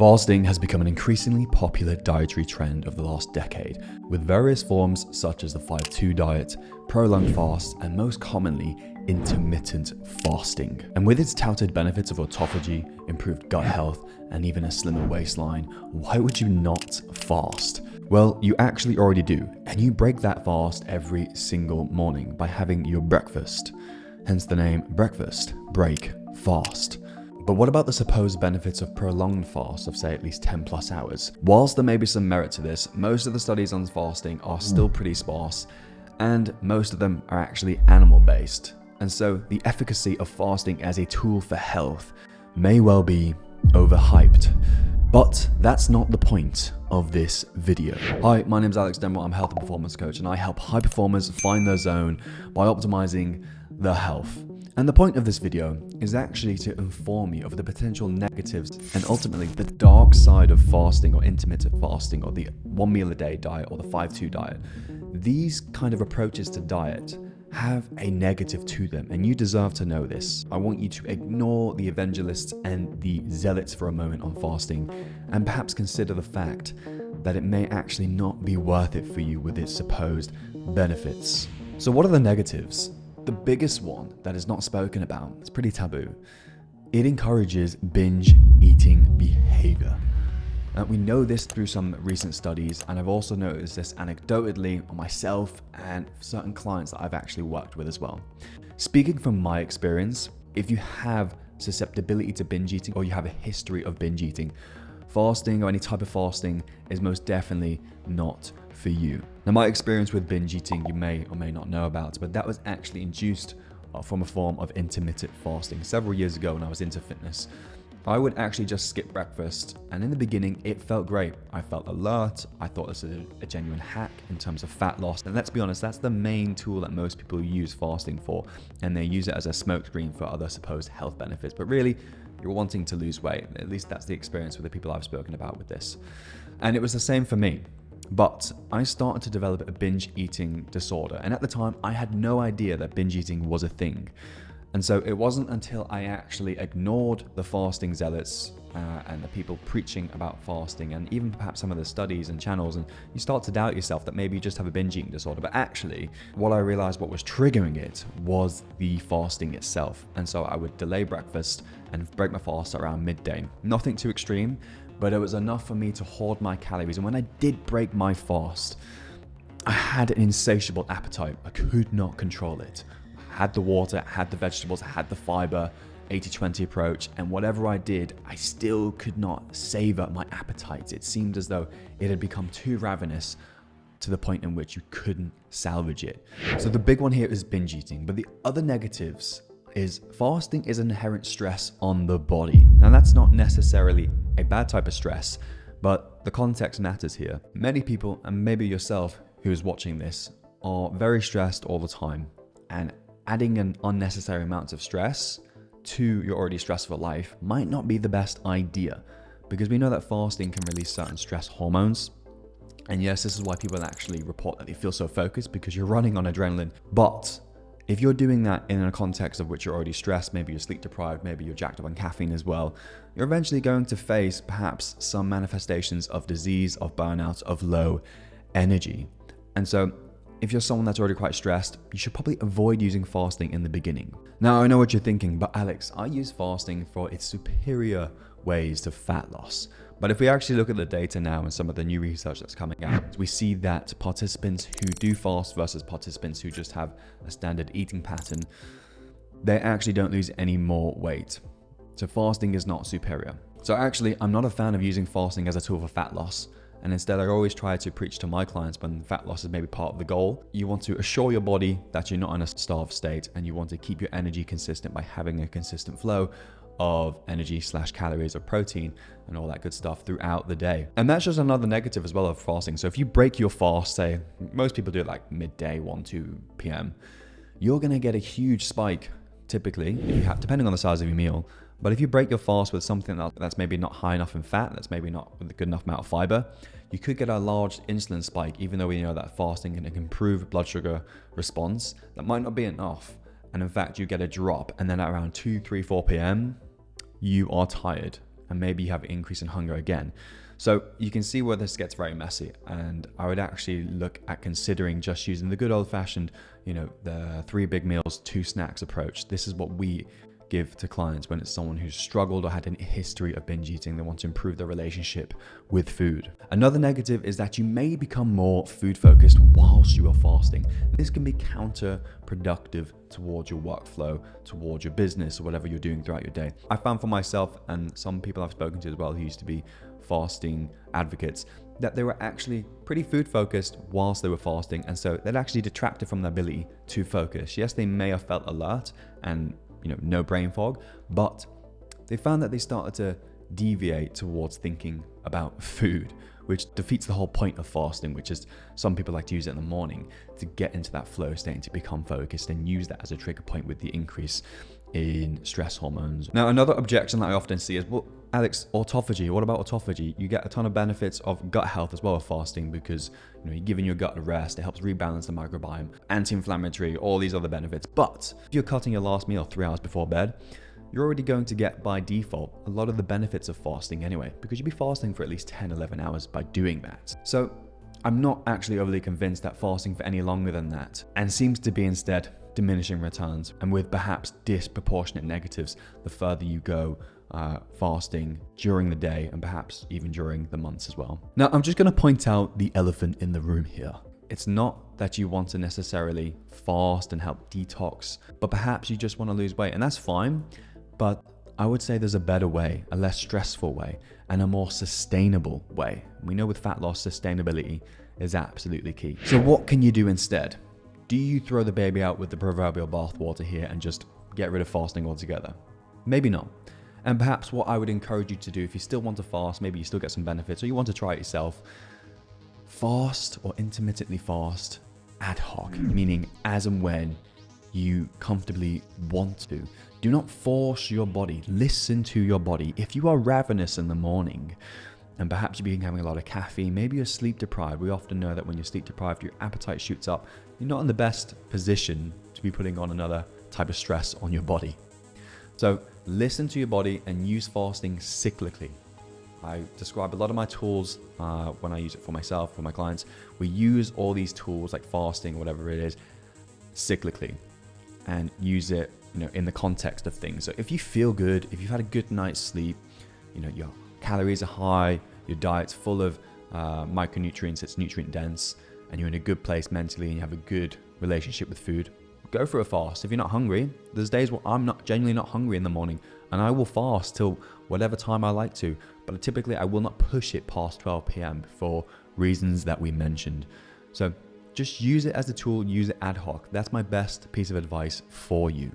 Fasting has become an increasingly popular dietary trend of the last decade, with various forms such as the 5-2 diet, prolonged fast, and most commonly, intermittent fasting. And with its touted benefits of autophagy, improved gut health, and even a slimmer waistline, why would you not fast? Well, you actually already do, and you break that fast every single morning by having your breakfast. Hence the name breakfast, break, fast. But what about the supposed benefits of prolonged fast of say at least 10 plus hours? Whilst there may be some merit to this, most of the studies on fasting are still pretty sparse, and most of them are actually animal based. And so the efficacy of fasting as a tool for health may well be overhyped. But that's not the point of this video. Hi, my name is Alex Denwell. I'm a health and performance coach, and I help high performers find their zone by optimizing their health. And the point of this video is actually to inform you of the potential negatives and ultimately the dark side of fasting or intermittent fasting or the 1 meal a day diet or the 5-2 diet. These kind of approaches to diet have a negative to them, and you deserve to know this. I want you to ignore the evangelists and the zealots for a moment on fasting and perhaps consider the fact that it may actually not be worth it for you with its supposed benefits. So what are the negatives? The biggest one that is not spoken about, it's pretty taboo. It encourages binge eating behavior. We know this through some recent studies, and I've also noticed this anecdotally on myself and certain clients that I've actually worked with as well. Speaking from my experience, if you have susceptibility to binge eating or you have a history of binge eating, fasting or any type of fasting is most definitely not for you. Now, my experience with binge eating you may or may not know about, but that was actually induced from a form of intermittent fasting several years ago when I was into fitness. I would actually just skip breakfast, and in the beginning it felt great. I felt alert. I thought this was a genuine hack in terms of fat loss, and let's be honest, that's the main tool that most people use fasting for, and they use it as a smokescreen for other supposed health benefits. But really, you're wanting to lose weight. At least that's the experience with the people I've spoken about with this. And it was the same for me. But I started to develop a binge eating disorder, and at the time I had no idea that binge eating was a thing. And so it wasn't until I actually ignored the fasting zealots and the people preaching about fasting, and even perhaps some of the studies and channels, and you start to doubt yourself that maybe you just have a binge eating disorder. But actually, what I realized what was triggering it was the fasting itself. And so I would delay breakfast and break my fast around midday. Nothing too extreme, but it was enough for me to hoard my calories. And when I did break my fast, I had an insatiable appetite. I could not control it. I had the water, I had the vegetables, I had the fiber, 80-20 approach, and whatever I did, I still could not savor my appetite. It seemed as though it had become too ravenous to the point in which you couldn't salvage it. So the big one here is binge eating, but the other negatives is fasting is an inherent stress on the body. Now that's not necessarily a bad type of stress, but the context matters here. Many people, and maybe yourself who is watching this, are very stressed all the time, and adding an unnecessary amount of stress to your already stressful life might not be the best idea, because we know that fasting can release certain stress hormones. And yes, this is why people actually report that they feel so focused, because you're running on adrenaline. But if you're doing that in a context of which you're already stressed, maybe you're sleep deprived, maybe you're jacked up on caffeine as well, you're eventually going to face perhaps some manifestations of disease, of burnout, of low energy. And so if you're someone that's already quite stressed, you should probably avoid using fasting in the beginning. Now, I know what you're thinking, but Alex, I use fasting for its superior ways to fat loss. But if we actually look at the data now and some of the new research that's coming out, we see that participants who do fast versus participants who just have a standard eating pattern, they actually don't lose any more weight. So fasting is not superior. So actually, I'm not a fan of using fasting as a tool for fat loss. And instead, I always try to preach to my clients when fat loss is maybe part of the goal. You want to assure your body that you're not in a starved state, and you want to keep your energy consistent by having a consistent flow of energy / calories or protein and all that good stuff throughout the day. And that's just another negative as well of fasting. So if you break your fast, say most people do it like midday, 1-2 p.m., you're going to get a huge spike typically, if you have, depending on the size of your meal. But if you break your fast with something that's maybe not high enough in fat, that's maybe not with a good enough amount of fiber, you could get a large insulin spike, even though we know that fasting can improve blood sugar response. That might not be enough. And in fact, you get a drop, and then at around 2, 3, 4 p.m., you are tired and maybe you have an increase in hunger again. So you can see where this gets very messy, and I would actually look at considering just using the good old-fashioned, the 3 big meals, 2 snacks approach. This is what we give to clients when it's someone who's struggled or had a history of binge eating. They want to improve their relationship with food. Another negative is that you may become more food focused whilst you are fasting. This can be counterproductive towards your workflow, towards your business, or whatever you're doing throughout your day. I found for myself, and some people I've spoken to as well who used to be fasting advocates, that they were actually pretty food focused whilst they were fasting, and so that actually detracted from their ability to focus. Yes, they may have felt alert and no brain fog, but they found that they started to deviate towards thinking about food, which defeats the whole point of fasting, which is some people like to use it in the morning to get into that flow state and to become focused and use that as a trigger point with the increase in stress hormones. Now, another objection that I often see is, well, Alex, autophagy, what about autophagy? You get a ton of benefits of gut health as well as fasting, because you're giving your gut a rest. It helps rebalance the microbiome, anti-inflammatory, all these other benefits. But if you're cutting your last meal 3 hours before bed, you're already going to get by default a lot of the benefits of fasting anyway, because you'll be fasting for at least 10, 11 hours by doing that. So I'm not actually overly convinced that fasting for any longer than that, and seems to be instead diminishing returns, and with perhaps disproportionate negatives the further you go fasting during the day, and perhaps even during the months as well. Now, I'm just going to point out the elephant in the room here. It's not that you want to necessarily fast and help detox, but perhaps you just want to lose weight, and that's fine. But I would say there's a better way, a less stressful way, and a more sustainable way. We know with fat loss, sustainability is absolutely key. So what can you do instead? Do you throw the baby out with the proverbial bathwater here and just get rid of fasting altogether? Maybe not. And perhaps what I would encourage you to do, if you still want to fast, maybe you still get some benefits, or you want to try it yourself, fast or intermittently fast ad hoc, meaning as and when you comfortably want to. Do not force your body. Listen to your body. If you are ravenous in the morning, and perhaps you've been having a lot of caffeine, maybe you're sleep deprived. We often know that when you're sleep deprived, your appetite shoots up. You're not in the best position to be putting on another type of stress on your body. So listen to your body and use fasting cyclically. I describe a lot of my tools when I use it for myself, for my clients. We use all these tools like fasting, whatever it is, cyclically, and use it in the context of things. So if you feel good, if you've had a good night's sleep, your calories are high, your diet's full of micronutrients, it's nutrient dense, and you're in a good place mentally and you have a good relationship with food, go for a fast. If you're not hungry, there's days where I'm genuinely not hungry in the morning, and I will fast till whatever time I like to, but typically I will not push it past 12 p.m. for reasons that we mentioned. So just use it as a tool, use it ad hoc. That's my best piece of advice for you.